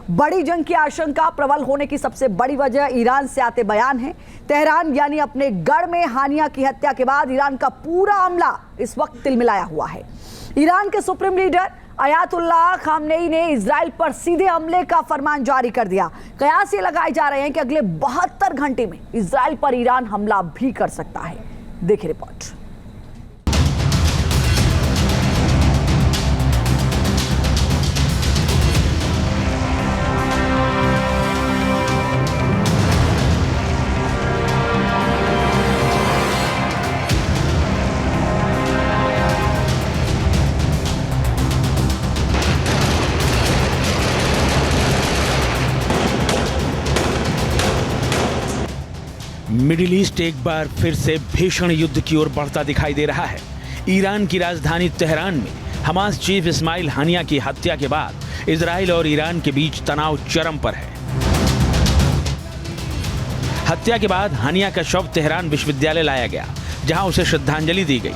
बड़ी जंग की आशंका प्रबल होने की सबसे बड़ी वजह ईरान से आते बयान है। तेहरान यानी अपने गढ़ में हानिया की हत्या के बाद ईरान का पूरा अमला इस वक्त तिलमिलाया हुआ है। ईरान के सुप्रीम लीडर अयातुल्लाह खामनेई ने इजराइल पर सीधे हमले का फरमान जारी कर दिया। कयास ये लगाए जा रहे हैं कि अगले 72 घंटे में इजराइल पर ईरान हमला भी कर सकता है। देखिए रिपोर्ट। मिडिल ईस्ट एक बार फिर से भीषण युद्ध की ओर बढ़ता दिखाई दे रहा है। ईरान की राजधानी तेहरान में हमास चीफ इस्माइल हानिया की हत्या के बाद इजराइल और ईरान के बीच तनाव चरम पर है। हत्या के बाद हानिया का शव तेहरान विश्वविद्यालय लाया गया, जहां उसे श्रद्धांजलि दी गई।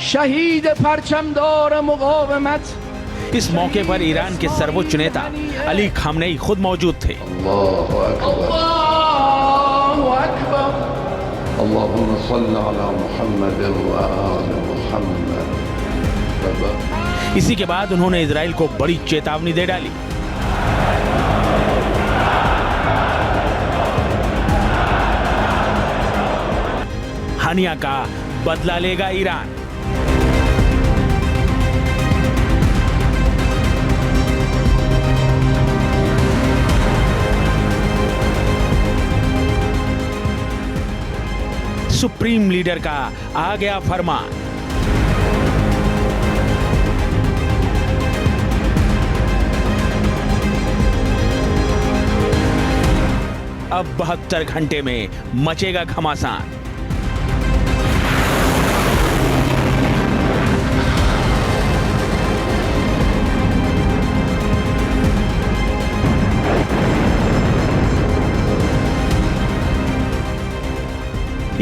शहीद परचमदार मुकावमत। इस मौके पर ईरान के सर्वोच्च नेता अली खामनेई खुद मौजूद थे। अल्लाहुम्मा सल्ली अला मुहम्मद व आलि मुहम्मद। इसी के बाद उन्होंने इजराइल को बड़ी चेतावनी दे डाली। हानिया का बदला लेगा ईरान। सुप्रीम लीडर का आ गया फरमान। अब 72 घंटे में मचेगा घमासान।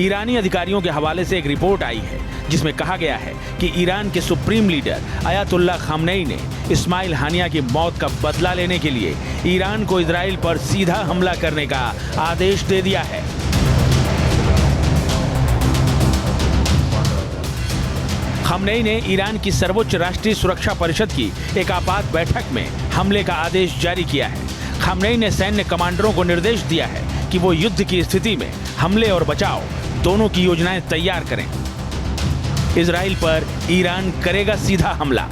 ईरानी अधिकारियों के हवाले से एक रिपोर्ट आई है, जिसमें कहा गया है कि ईरान के सुप्रीम लीडर अयातुल्लाह खामनेई ने इस्माइल हानिया की मौत का बदला लेने के लिए ईरान को इजराइल पर सीधा हमला करने का आदेश दे दिया है। खामनेई ने ईरान की सर्वोच्च राष्ट्रीय सुरक्षा परिषद की एक आपात बैठक में हमले का आदेश जारी किया है। खामनेई ने सैन्य कमांडरों को निर्देश दिया है कि वो युद्ध की स्थिति में हमले और बचाव दोनों की योजनाएं तैयार करें। इजराइल पर ईरान करेगा सीधा हमला।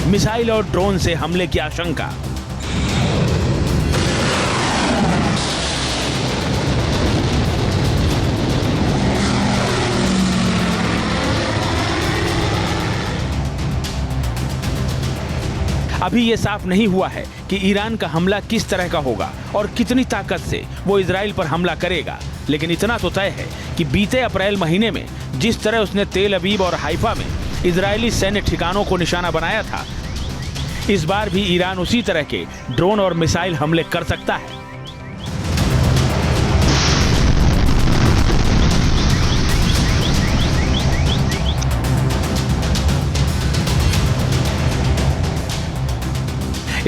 मिसाइल और ड्रोन से हमले की आशंका। अभी ये साफ नहीं हुआ है कि ईरान का हमला किस तरह का होगा और कितनी ताकत से वो इजराइल पर हमला करेगा, लेकिन इतना तो तय है कि बीते अप्रैल महीने में जिस तरह उसने तेल अवीव और हाइफा में इजरायली सैन्य ठिकानों को निशाना बनाया था, इस बार भी ईरान उसी तरह के ड्रोन और मिसाइल हमले कर सकता है।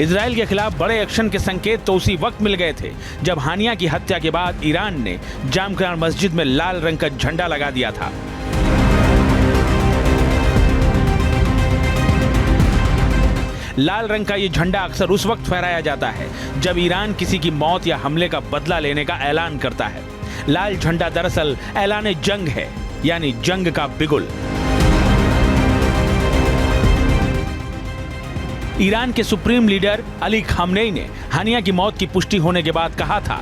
इजराइल के खिलाफ बड़े एक्शन के संकेत तो उसी वक्त मिल गए थे जब हानिया की हत्या के बाद ईरान ने जामख्रान मस्जिद में लाल रंग का झंडा लगा दिया था। लाल रंग का ये झंडा अक्सर उस वक्त फहराया जाता है जब ईरान किसी की मौत या हमले का बदला लेने का ऐलान करता है। लाल झंडा दरअसल ऐलान जंग है, यानी जंग का बिगुल। ईरान के सुप्रीम लीडर अली खामनेई ने हानिया की मौत की पुष्टि होने के बाद कहा था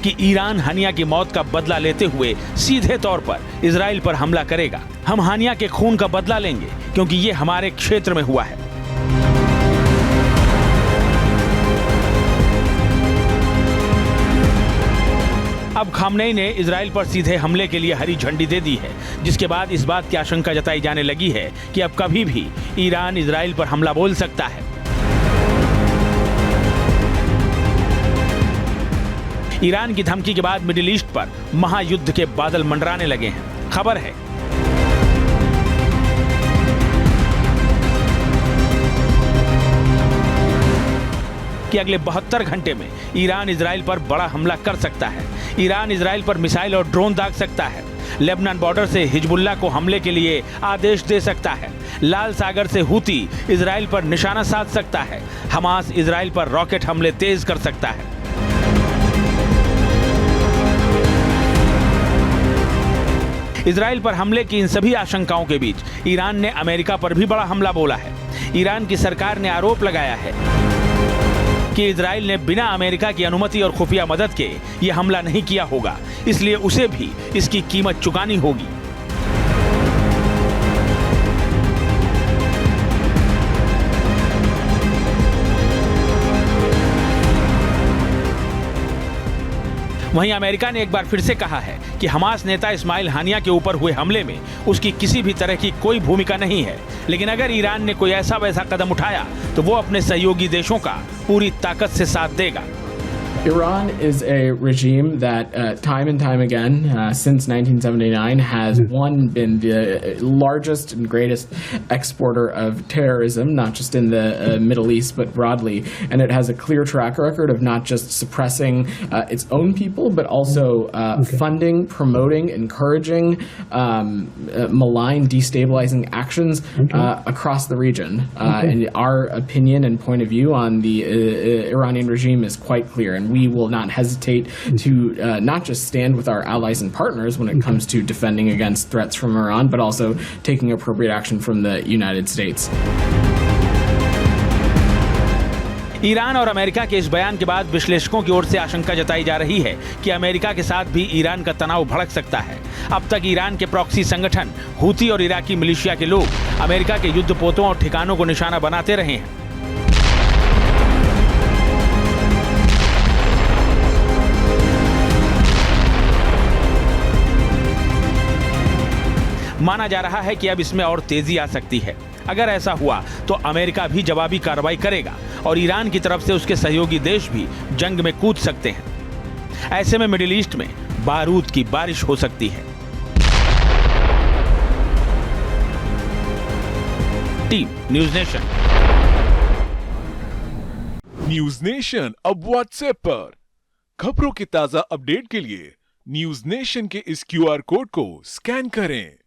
कि ईरान हानिया की मौत का बदला लेते हुए सीधे तौर पर इजराइल पर हमला करेगा। हम हानिया के खून का बदला लेंगे क्योंकि ये हमारे क्षेत्र में हुआ है। अब खामनेई ने इजराइल पर सीधे हमले के लिए हरी झंडी दे दी है, जिसके बाद इस बात की आशंका जताई जाने लगी है कि अब कभी भी ईरान इजराइल पर हमला बोल सकता है। ईरान की धमकी के बाद मिडिल ईस्ट पर महायुद्ध के बादल मंडराने लगे हैं। खबर है कि अगले 72 घंटे में ईरान इजराइल पर बड़ा हमला कर सकता है। ईरान इजराइल पर मिसाइल और ड्रोन दाग सकता है। लेबनान बॉर्डर से हिजबुल्लाह को हमले के लिए आदेश दे सकता है। लाल सागर से हूती इजराइल पर निशाना साध सकता है। हमास इजराइल पर रॉकेट हमले तेज कर सकता है। इजराइल पर हमले की इन सभी आशंकाओं के बीच ईरान ने अमेरिका पर भी बड़ा हमला बोला है। ईरान की सरकार ने आरोप लगाया है कि इजराइल ने बिना अमेरिका की अनुमति और खुफिया मदद के यह हमला नहीं किया होगा, इसलिए उसे भी इसकी कीमत चुकानी होगी। वहीं अमेरिका ने एक बार फिर से कहा है कि हमास नेता इस्माइल हानिया के ऊपर हुए हमले में उसकी किसी भी तरह की कोई भूमिका नहीं है, लेकिन अगर ईरान ने कोई ऐसा वैसा कदम उठाया तो वो अपने सहयोगी देशों का पूरी ताकत से साथ देगा। Iran is a regime that time and time again since 1979 has been the largest and greatest exporter of terrorism, not just in the Middle East but broadly, and it has a clear track record of not just suppressing its own people but also funding, promoting, encouraging malign, destabilizing actions across the region. And our opinion and point of view on the Iranian regime is quite clear, and we will not hesitate to not just stand with our allies and partners when it comes to defending against threats from Iran, but also taking appropriate action from the United States. Iran और America के इस बयान के बाद विश्लेषकों की ओर से आशंका जताई जा रही है कि अमेरिका के साथ भी ईरान का तनाव भड़क सकता है। अब तक ईरान के प्रॉक्सी संगठन हूती और इराकी मिलिशिया के लोग अमेरिका के युद्धपोतों और ठिकानों को निशाना बनाते रहे हैं। माना जा रहा है कि अब इसमें और तेजी आ सकती है। अगर ऐसा हुआ तो अमेरिका भी जवाबी कार्रवाई करेगा और ईरान की तरफ से उसके सहयोगी देश भी जंग में कूद सकते हैं। ऐसे में मिडिल ईस्ट में बारूद की बारिश हो सकती है। Team news nation. News nation अब व्हाट्सएप पर खबरों के ताजा अपडेट के लिए न्यूज नेशन के इस QR कोड को स्कैन करें।